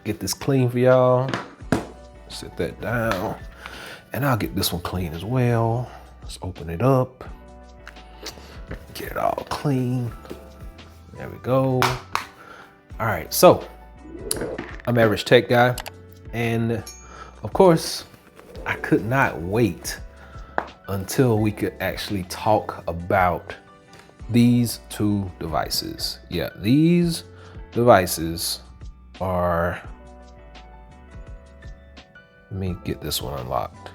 get this clean for y'all. Sit that down. And I'll get this one clean as well. Let's open it up. Get it all clean. There we go. All right, so I'm Average Tech Guy. And of course, I could not wait until we could actually talk about these two devices. Yeah, these devices are, let me get this one unlocked.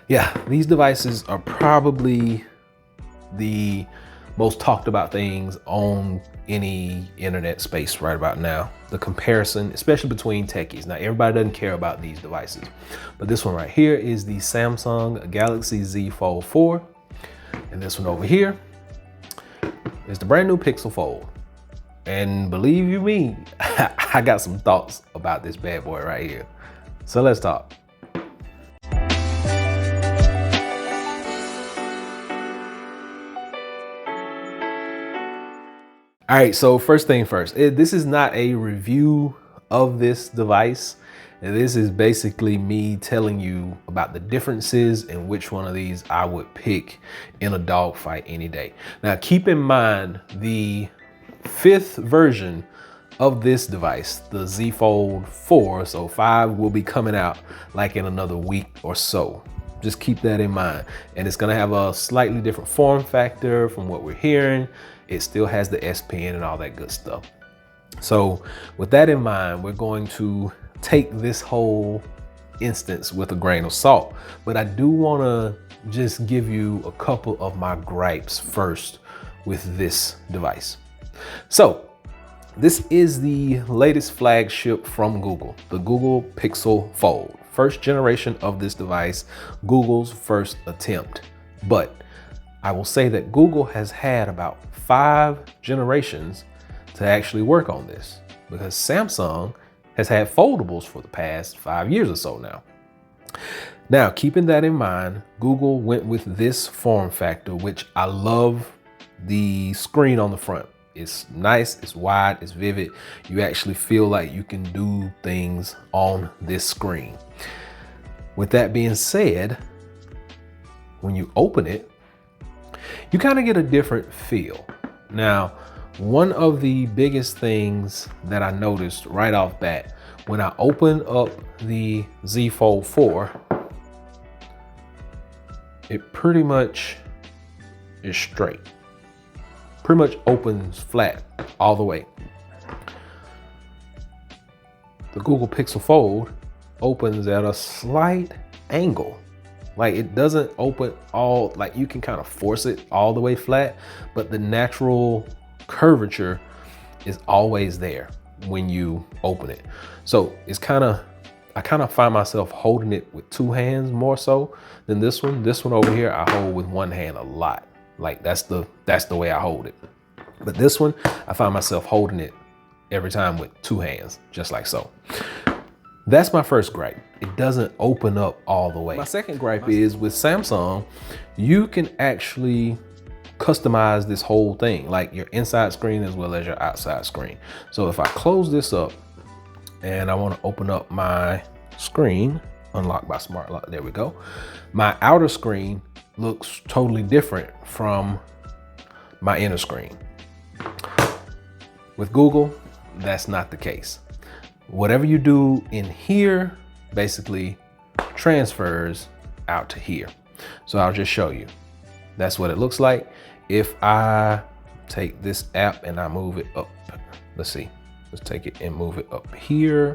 Yeah, these devices are probably the most talked about things on any internet space right about now. The comparison, especially between techies. Now, everybody doesn't care about these devices, but this one right here is the Samsung Galaxy Z Fold 4. And this one over here is the brand new Pixel Fold. And believe you me, I got some thoughts about this bad boy right here. So let's talk. All right, so first thing first, this is not a review of this device. This is basically me telling you about the differences and which one of these I would pick in a dogfight any day. Now, keep in mind the 5th version of this device, the Z Fold 4, so 5 will be coming out like in another week or so. Just keep that in mind. And it's gonna have a slightly different form factor from what we're hearing. It still has the S Pen and all that good stuff. So with that in mind, we're going to take this whole instance with a grain of salt. But I do wanna just give you a couple of my gripes first with this device. So this is the latest flagship from Google, the Google Pixel Fold. First generation of this device, Google's first attempt. But I will say that Google has had about 5 generations to actually work on this, because Samsung has had foldables for the past 5 years or so now. Now, keeping that in mind, Google went with this form factor, which I love. The screen on the front. It's nice, it's wide, it's vivid. You actually feel like you can do things on this screen. With that being said, when you open it, you kind of get a different feel. Now, one of the biggest things that I noticed right off bat, when I open up the Z Fold 4, it pretty much is straight. Pretty much opens flat all the way. The Google Pixel Fold opens at a slight angle. Like, it doesn't open all, like you can kind of force it all the way flat, but the natural curvature is always there when you open it. So it's I kind of find myself holding it with 2 hands more so than this one. This one over here, I hold with 1 hand a lot. Like that's the way I hold it. But this one, I find myself holding it every time with 2 hands, just like so. That's my first gripe. It doesn't open up all the way. My second gripe is with Samsung, you can actually customize this whole thing, like your inside screen as well as your outside screen. So if I close this up and I want to open up my screen, unlock by smart lock, there we go. My outer screen looks totally different from my inner screen. With Google, that's not the case. Whatever you do in here basically transfers out to here. So I'll just show you. That's what it looks like. If I take this app and I move it up, let's see, let's take it and move it up here.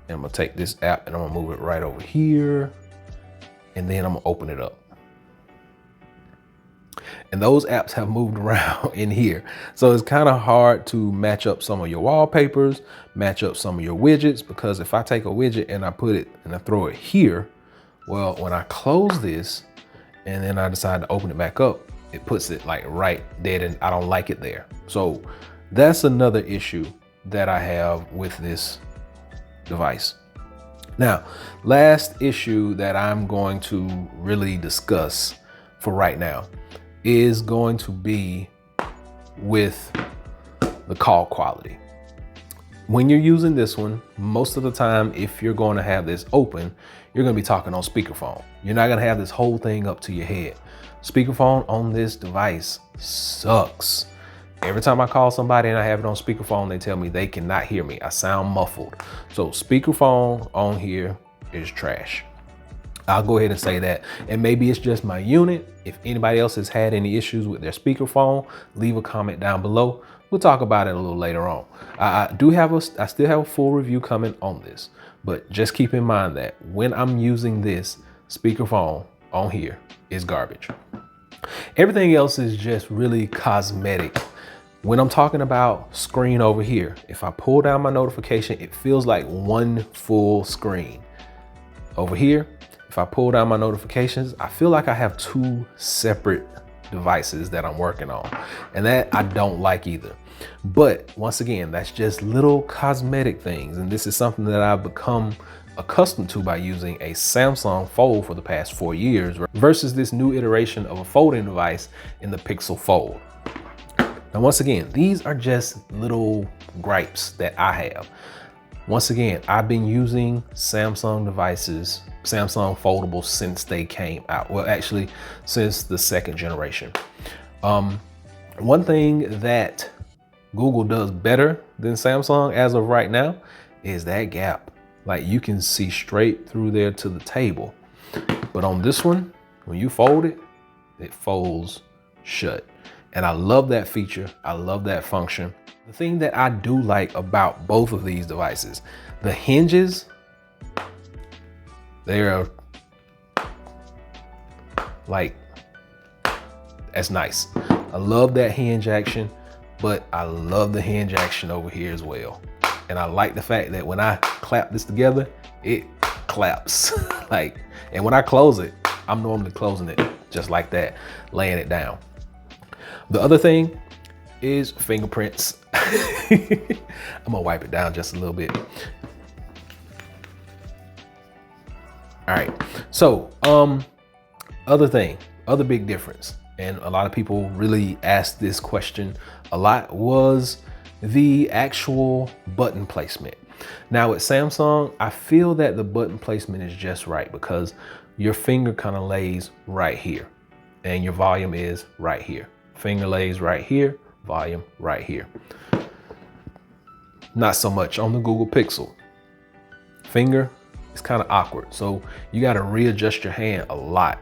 And I'm gonna take this app and I'm gonna move it right over here. And then I'm gonna open it up. And those apps have moved around in here. So it's kind of hard to match up some of your wallpapers, match up some of your widgets, because if I take a widget and I put it and I throw it here, well, when I close this and then I decide to open it back up, it puts it like right dead and I don't like it there. So that's another issue that I have with this device. Now, last issue that I'm going to really discuss for right now is going to be with the call quality. When you're using this one, most of the time, if you're going to have this open, you're going to be talking on speakerphone. You're not going to have this whole thing up to your head. Speakerphone on this device sucks. Every time I call somebody and I have it on speakerphone, they tell me they cannot hear me. I sound muffled. So speakerphone on here is trash. I'll go ahead and say that. And maybe it's just my unit. If anybody else has had any issues with their speakerphone, leave a comment down below. We'll talk about it a little later on. I still have a full review coming on this, but just keep in mind that when I'm using this speakerphone on here is garbage. Everything else is just really cosmetic. When I'm talking about screen over here, if I pull down my notification, it feels like one full screen. Over here, if I pull down my notifications, I feel like I have two separate devices that I'm working on, and that I don't like either. But once again, that's just little cosmetic things, and this is something that I've become accustomed to by using a Samsung Fold for the past 4 years versus this new iteration of a folding device in the Pixel Fold. Now, once again, these are just little gripes that I have. Once again, I've been using Samsung devices, Samsung foldables, since they came out. Well, actually, since the second generation. One thing that Google does better than Samsung as of right now is that gap. Like, you can see straight through there to the table. But on this one, when you fold it, it folds shut. And I love that feature. I love that function. The thing that I do like about both of these devices, the hinges, they're like, that's nice. I love that hinge action, but I love the hinge action over here as well. And I like the fact that when I clap this together, it claps. Like, and when I close it, I'm normally closing it just like that, laying it down. The other thing is fingerprints. I'm gonna wipe it down just a little bit. All right, so other big difference, and a lot of people really asked this question a lot, was the actual button placement. Now with Samsung, I feel that the button placement is just right because your finger kind of lays right here and your volume is right here. Finger lays right here, volume right here. Not so much on the Google Pixel. Finger is kind of awkward, so you got to readjust your hand a lot.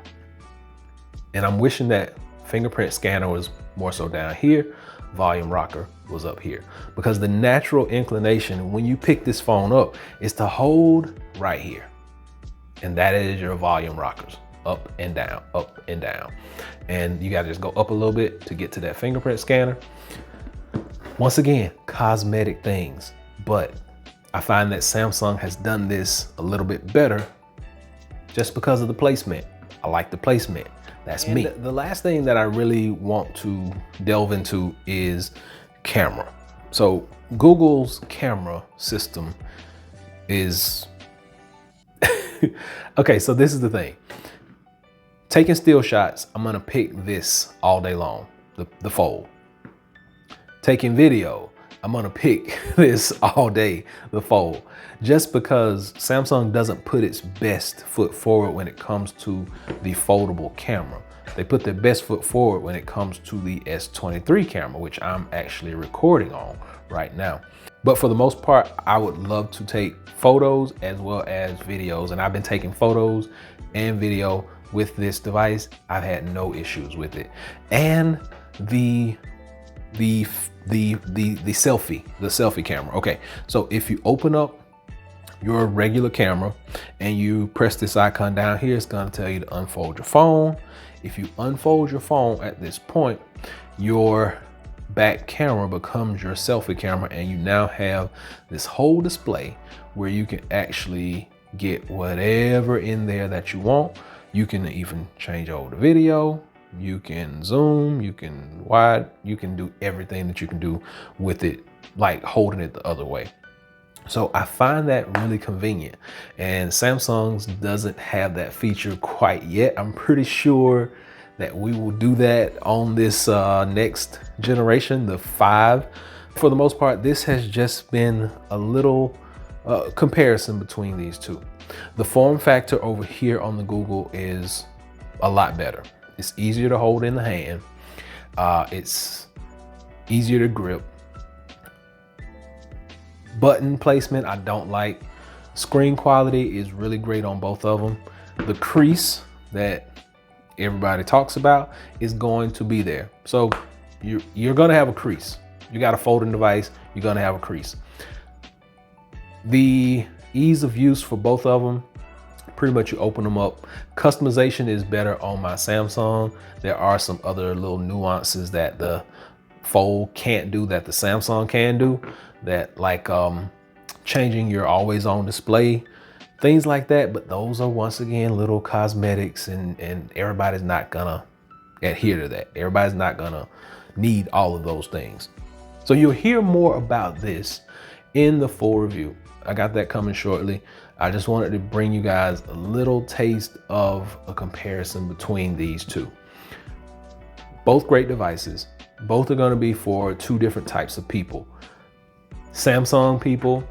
And I'm wishing that fingerprint scanner was more so down here, volume rocker was up here, because the natural inclination when you pick this phone up is to hold right here, and that is your volume rockers, up and down, up and down. And you gotta just go up a little bit to get to that fingerprint scanner. Once again, cosmetic things, but I find that Samsung has done this a little bit better just because of the placement. I like the placement. That's me. The last thing that I really want to delve into is camera. So Google's camera system is, okay, so this is the thing. Taking still shots, I'm gonna pick this all day long, the Fold. Taking video, I'm gonna pick this all day, the Fold. Just because Samsung doesn't put its best foot forward when it comes to the foldable camera. They put their best foot forward when it comes to the S23 camera, which I'm actually recording on right now. But for the most part, I would love to take photos as well as videos. And I've been taking photos and video with this device. I've had no issues with it. And the selfie camera. Okay, so if you open up your regular camera and you press this icon down here, it's gonna tell you to unfold your phone. If you unfold your phone at this point, your back camera becomes your selfie camera, and you now have this whole display where you can actually get whatever in there that you want. You can even change over the video, you can zoom, you can wide, you can do everything that you can do with it, like holding it the other way. So I find that really convenient, and Samsung's doesn't have that feature quite yet. I'm pretty sure that we will do that on this next generation, the 5. For the most part, this has just been a little comparison between these two. The form factor over here on the Google is a lot better. It's easier to hold in the hand. It's easier to grip. Button placement, I don't like. Screen quality is really great on both of them. The crease that everybody talks about is going to be there. So you're gonna have a crease. You got a folding device, you're gonna have a crease. The ease of use for both of them, pretty much you open them up. Customization is better on my Samsung. There are some other little nuances that the Fold can't do that the Samsung can do, that like changing your always on display, things like that. But those are once again little cosmetics, and everybody's not gonna adhere to that. Everybody's not gonna need all of those things. So you'll hear more about this in the full review. I got that coming shortly. I just wanted to bring you guys a little taste of a comparison between these two. Both great devices. Both are gonna be for two different types of people. Samsung people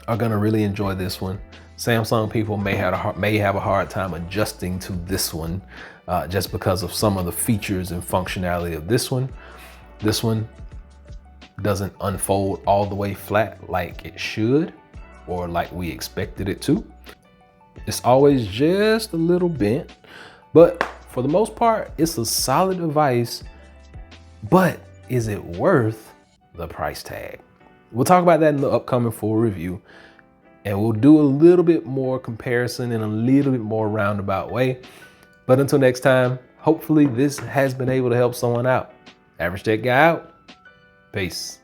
are gonna really enjoy this one. Samsung people may have a hard time adjusting to this one just because of some of the features and functionality of this one. This one doesn't unfold all the way flat like it should, or like we expected it to. It's always just a little bent, but for the most part, it's a solid device. But is it worth the price tag? We'll talk about that in the upcoming full review, and we'll do a little bit more comparison in a little bit more roundabout way. But until next time, hopefully this has been able to help someone out. Average Tech Guy out. Peace.